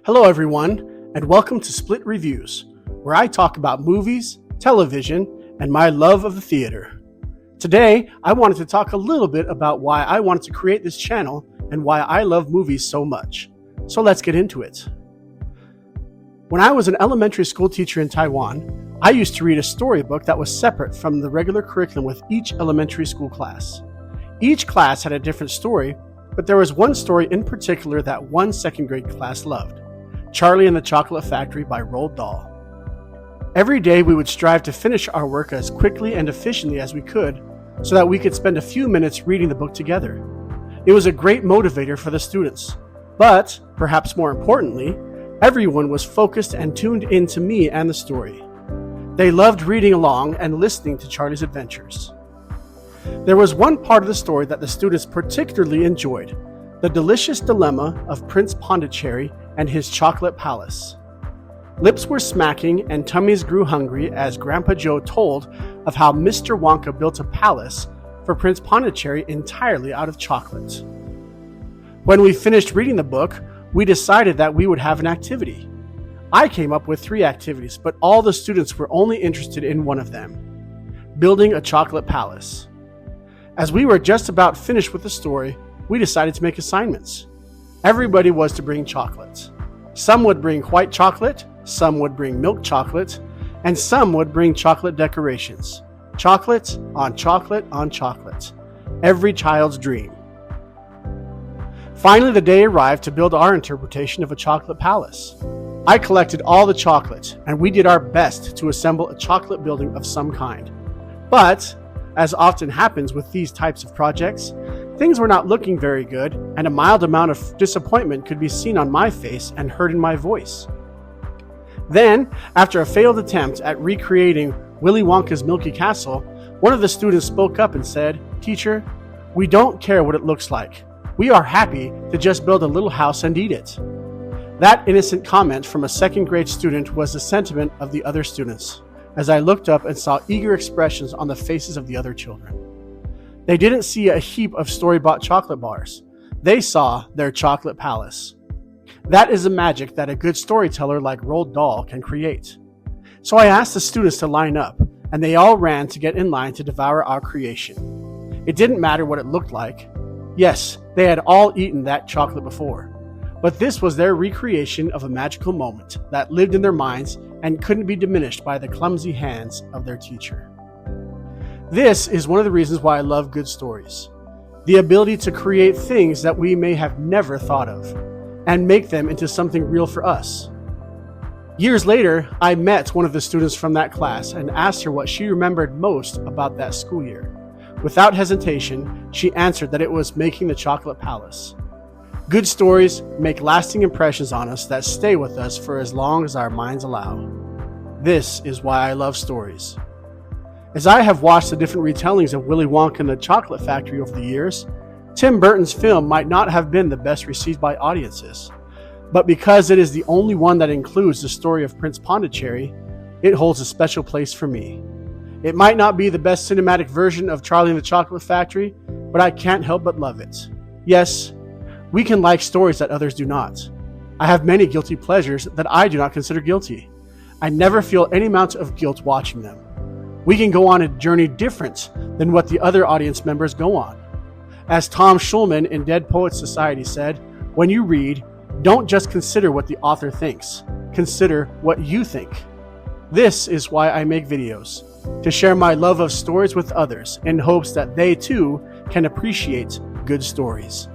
Hello everyone, and welcome to Split Reviews, where I talk about movies, television, and my love of the theater. Today, I wanted to talk a little bit about why I wanted to create this channel and why I love movies so much. So let's get into it. When I was an elementary school teacher in Taiwan, I used to read a storybook that was separate from the regular curriculum with each elementary school class. Each class had a different story, but there was one story in particular that one second grade class loved. Charlie and the Chocolate Factory by Roald Dahl. Every day we would strive to finish our work as quickly and efficiently as we could so that we could spend a few minutes reading the book together. It was a great motivator for the students, but, perhaps more importantly, everyone was focused and tuned in to me and the story. They loved reading along and listening to Charlie's adventures. There was one part of the story that the students particularly enjoyed, the delicious dilemma of Prince Pondicherry and his chocolate palace. Lips were smacking and tummies grew hungry as Grandpa Joe told of how Mr. Wonka built a palace for Prince Pondicherry entirely out of chocolate. When we finished reading the book, we decided that we would have an activity. I came up with 3 activities, but all the students were only interested in one of them, building a chocolate palace. As we were just about finished with the story, we decided to make assignments. Everybody was to bring chocolate. Some would bring white chocolate, some would bring milk chocolate, and some would bring chocolate decorations. Chocolate on chocolate on chocolate. Every child's dream. Finally, the day arrived to build our interpretation of a chocolate palace. I collected all the chocolate, and we did our best to assemble a chocolate building of some kind. But, as often happens with these types of projects, things were not looking very good, and a mild amount of disappointment could be seen on my face and heard in my voice. Then, after a failed attempt at recreating Willy Wonka's Milky Castle, one of the students spoke up and said, "Teacher, we don't care what it looks like. We are happy to just build a little house and eat it." That innocent comment from a second grade student was the sentiment of the other students, as I looked up and saw eager expressions on the faces of the other children. They didn't see a heap of story-bought chocolate bars. They saw their chocolate palace. That is the magic that a good storyteller like Roald Dahl can create. So I asked the students to line up, and they all ran to get in line to devour our creation. It didn't matter what it looked like. Yes, they had all eaten that chocolate before, but this was their recreation of a magical moment that lived in their minds and couldn't be diminished by the clumsy hands of their teacher. This is one of the reasons why I love good stories. The ability to create things that we may have never thought of and make them into something real for us. Years later, I met one of the students from that class and asked her what she remembered most about that school year. Without hesitation, she answered that it was making the chocolate palace. Good stories make lasting impressions on us that stay with us for as long as our minds allow. This is why I love stories. As I have watched the different retellings of Willy Wonka and the Chocolate Factory over the years, Tim Burton's film might not have been the best received by audiences, but because it is the only one that includes the story of Prince Pondicherry, it holds a special place for me. It might not be the best cinematic version of Charlie and the Chocolate Factory, but I can't help but love it. Yes, we can like stories that others do not. I have many guilty pleasures that I do not consider guilty. I never feel any amount of guilt watching them. We can go on a journey different than what the other audience members go on. As Tom Schulman in Dead Poets Society said, when you read, don't just consider what the author thinks, consider what you think. This is why I make videos, to share my love of stories with others in hopes that they too can appreciate good stories.